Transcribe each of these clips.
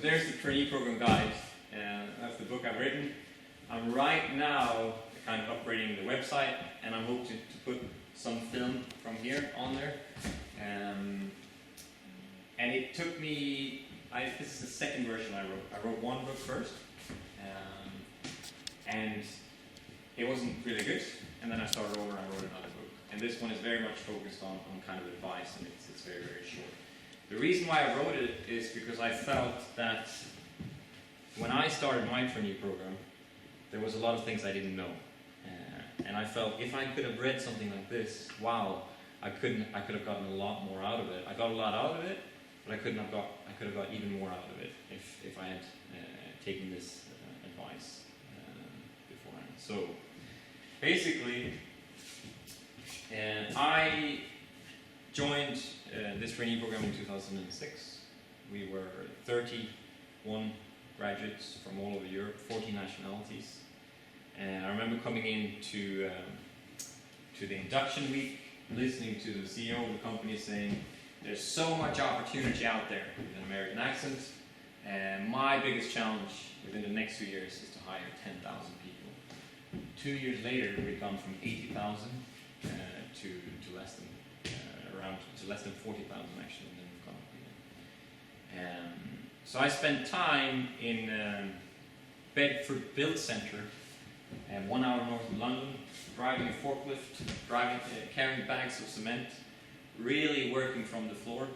there's the trainee program guide, and that's the book I've written. I'm right now kind of upgrading the website, and I'm hoping to put some film from here on there. And it took me, this is the second version I wrote. I wrote one book first, and it wasn't really good, and then I started over and I wrote another book. And this one is very much focused on kind of advice, and it's very, very short. The reason why I wrote it is because I felt that when I started my trainee program, there was a lot of things I didn't know. And I felt if I could have read something like this, wow, I could have gotten a lot more out of it. I got a lot out of it, but I could have got even more out of it if I had taken this advice beforehand. So basically, I joined this trainee program in 2006. We were 31 graduates from all over Europe, 40 nationalities. And I remember coming in to the induction week, listening to the CEO of the company saying, there's so much opportunity out there with an American accent, and my biggest challenge within the next 2 years is to hire 10,000 people. 2 years later, we've gone from 80,000 to less than 40,000 actually, and then we've gone up again. So I spent time in Bedford Build Centre, 1 hour north of London, driving a forklift, carrying bags of cement, really working from the floor,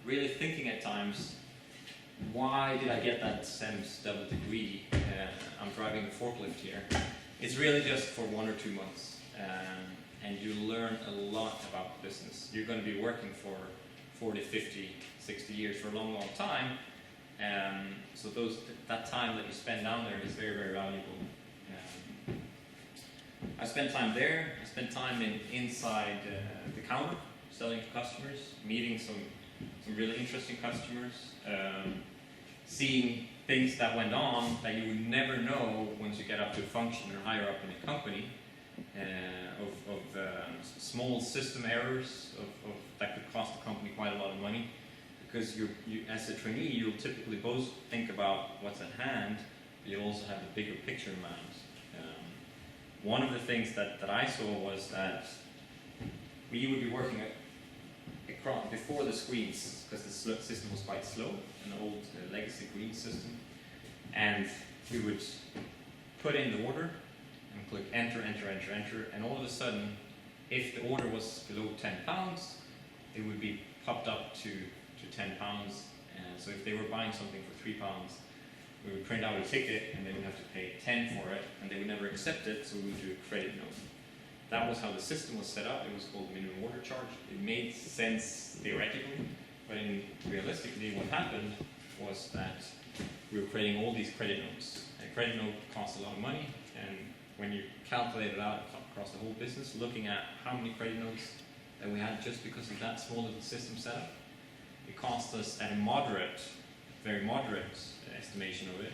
really thinking at times, why did I get that SEMS double degree? I'm driving a forklift here. It's really just for 1 or 2 months, and you learn a lot about the business. You're going to be working for 40, 50, 60 years for a long, long time, so that time that you spend down there is very, very valuable. I spent time there. I spent time inside the counter, selling to customers, meeting some really interesting customers, seeing things that went on that you would never know once you get up to a function or higher up in a company, of small system errors that could cost the company quite a lot of money. Because you as a trainee, you'll typically both think about what's at hand, but you'll also have the bigger picture in mind. One of the things that I saw was that we would be working across before the screens, because the system was quite slow, an old legacy green system, and we would put in the order and click enter, enter, enter, enter, and all of a sudden, if the order was below £10, it would be popped up to £10. So if they were buying something for £3, we would print out a ticket and they would have to pay 10 for it, and they would never accept it, so we would do a credit note. That was how the system was set up. It was called minimum order charge. It made sense theoretically, but realistically what happened was that we were creating all these credit notes. A credit note costs a lot of money, and when you calculate it out across the whole business, looking at how many credit notes that we had just because of that small little system setup, it cost us at a very moderate estimation of it,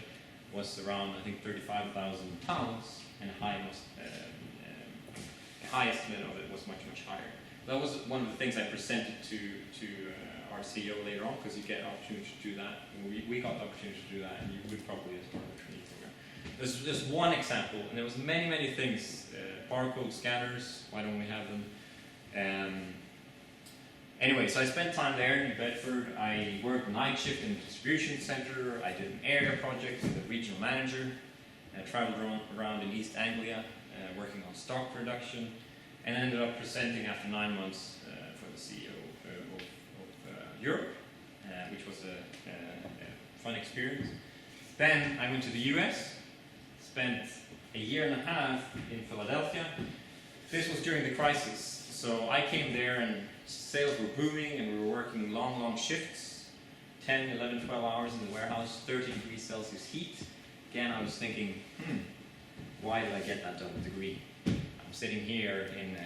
was around, I think, £35,000, and a high estimate of it was much, much higher. That was one of the things I presented to our CEO later on, because you get an opportunity to do that. And we got the opportunity to do that, and you would probably as part of the trainee program. There's just one example, and there was many, many things. Barcode scanners, why don't we have them? Anyway, so I spent time there in Bedford. I worked night shift in the distribution center. I did an area project with the regional manager. I traveled around in East Anglia, working on stock production, and ended up presenting after 9 months for the CEO of Europe, which was a fun experience. Then I went to the US, spent a year and a half in Philadelphia. This was during the crisis, so I came there and sales were booming, and we were working long shifts, 10, 11, 12 hours in the warehouse, 30 degrees Celsius heat. Again, I was thinking, why did I get that double degree? I'm sitting here in,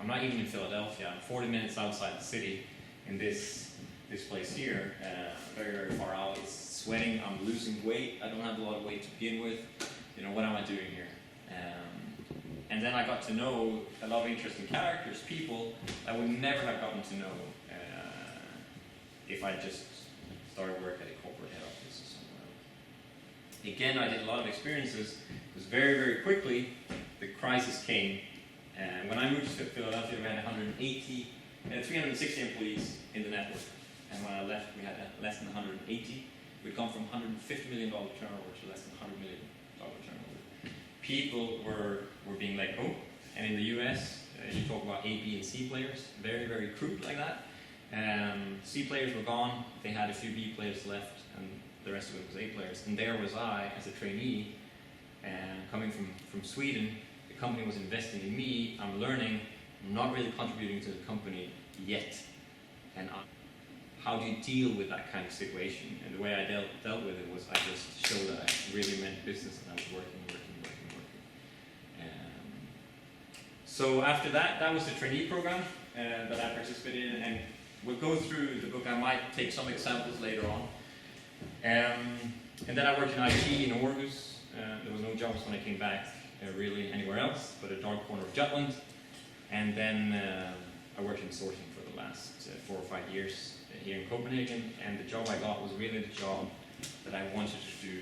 I'm not even in Philadelphia. I'm 40 minutes outside the city in this place here, very, very far out. It's sweating. I'm losing weight. I don't have a lot of weight to begin with. What am I doing here? And then I got to know a lot of interesting characters, people I would never have gotten to know if I just started work at a corporate head office. Again, I did a lot of experiences, because very, very quickly, the crisis came. And when I moved to Philadelphia, we had 360 employees in the network. And when I left, we had less than 180. We'd gone from $150 million turnover to less than $100 million turnover. People were being let go. And in the US, you talk about A, B, and C players, very, very crude like that. C players were gone, they had a few B players left, and the rest of it was A players. And there was I, as a trainee, coming from Sweden. The company was investing in me, I'm learning, I'm not really contributing to the company yet. And how do you deal with that kind of situation? And the way I dealt with it was I just showed that I really meant business and I was working. So after that, that was the trainee program that I participated in, and we'll go through the book. I might take some examples later on. And then I worked in IT in Aarhus. There was no jobs when I came back really anywhere else but a dark corner of Jutland. And then I worked in sourcing for the last 4 or 5 years here in Copenhagen, and the job I got was really the job that I wanted to do,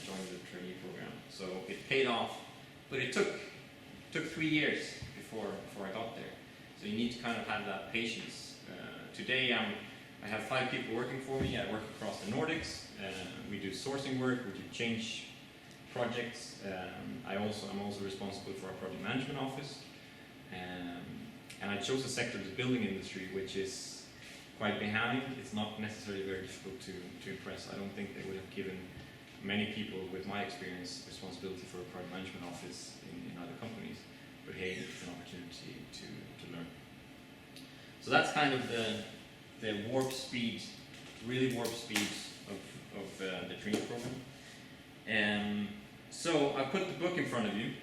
join the trainee program. So it paid off, but it took 3 years before I got there. So you need to kind of have that patience. Today I have 5 people working for me. I work across the Nordics. We do sourcing work, we do change projects. I'm also responsible for our project management office. And I chose a sector, the building industry, which is quite behind. It's not necessarily very difficult to impress. I don't think they would have given many people with my experience responsibility for a project management office in other companies. But hey, it's an opportunity to learn. So that's kind of the warp speed, really warp speed of the trainee program. So I put the book in front of you,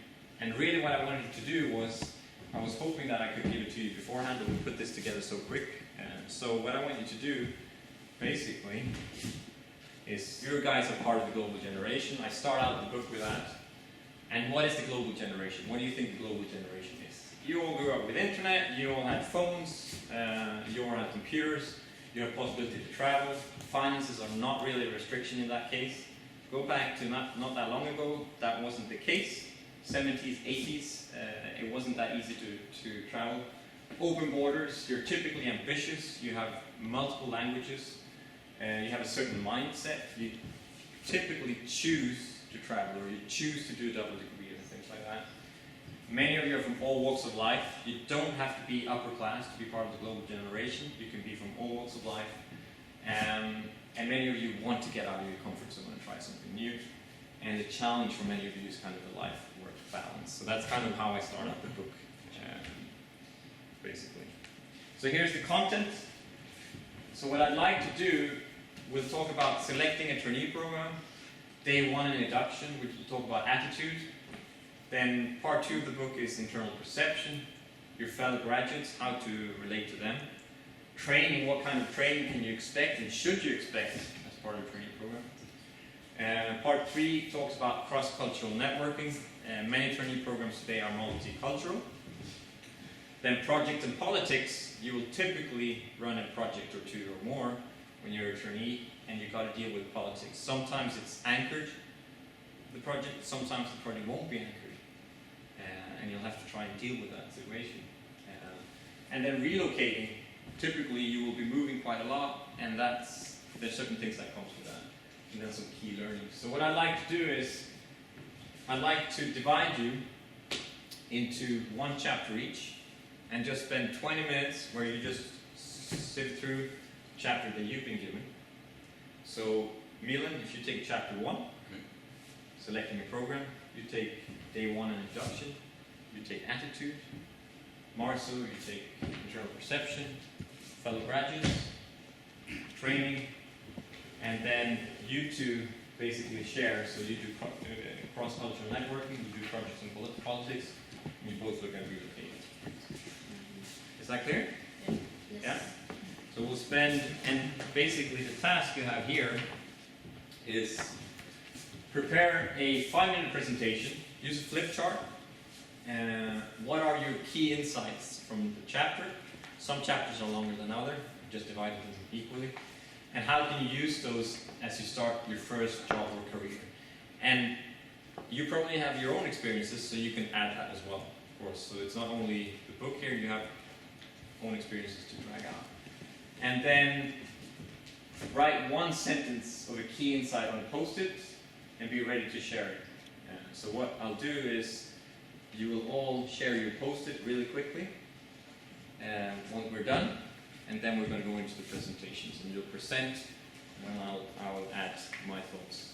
and really what I wanted to do was, I was hoping that I could give it to you beforehand, but we put this together so quick. So what I want you to do, basically, is you guys are part of the global generation. I start out the book with that. And what is the global generation? What do you think the global generation is? You all grew up with internet, you all had phones, you all had computers, you have possibility to travel. Finances are not really a restriction in that case. Go back to not that long ago, that wasn't the case. 70s, 80s, it wasn't that easy to travel. Open borders, you're typically ambitious, you have multiple languages, you have a certain mindset, you typically choose to travel, or you choose to do a double degree and things like that. Many of you are from all walks of life. You don't have to be upper class to be part of the global generation. You can be from all walks of life. And many of you want to get out of your comfort zone and try something new. And the challenge for many of you is kind of the life-work balance. So that's kind of how I start out the book, basically. So here's the content. So what I'd like to do, we'll talk about selecting a trainee program. Day 1, an introduction, which will talk about attitude. Then part 2 of the book is internal perception, your fellow graduates, how to relate to them. Training, what kind of training can you expect and should you expect as part of a trainee program. Part 3 talks about cross-cultural networking. Many trainee programs today are multicultural. Then project and politics, you will typically run a project or 2 or more when you're a trainee, and you've got to deal with politics. Sometimes it's anchored, the project, sometimes the project won't be anchored. And you'll have to try and deal with that situation. And then relocating, typically you will be moving quite a lot, and there's certain things that comes with that. And then some key learnings. So what I'd like to do is, I'd like to divide you into 1 chapter each, and just spend 20 minutes where you just sift through the chapter that you've been given. So, Milan, if you take chapter 1, selecting a program, you take day 1, an introduction, you take attitude. Marcel, you take internal perception, fellow graduates, training, and then you two basically share. So you do cross-cultural networking, you do projects in politics, and you both look at relocating. Is that clear? Yes. Yeah? So we'll spend, and basically the task you have here is prepare a 5-minute presentation, use a flip chart. What are your key insights from the chapter? Some chapters are longer than others, just divide them equally. And how can you use those as you start your first job or career? you probably have your own experiences, so you can add that as well, of course. So it's not only the book here, you have own experiences to drag out. And then write one sentence of a key insight on a post-it and be ready to share it. So what I'll do is you will all share your post-it really quickly once we're done, and then we're going to go into the presentations, and you'll present, and I'll add my thoughts.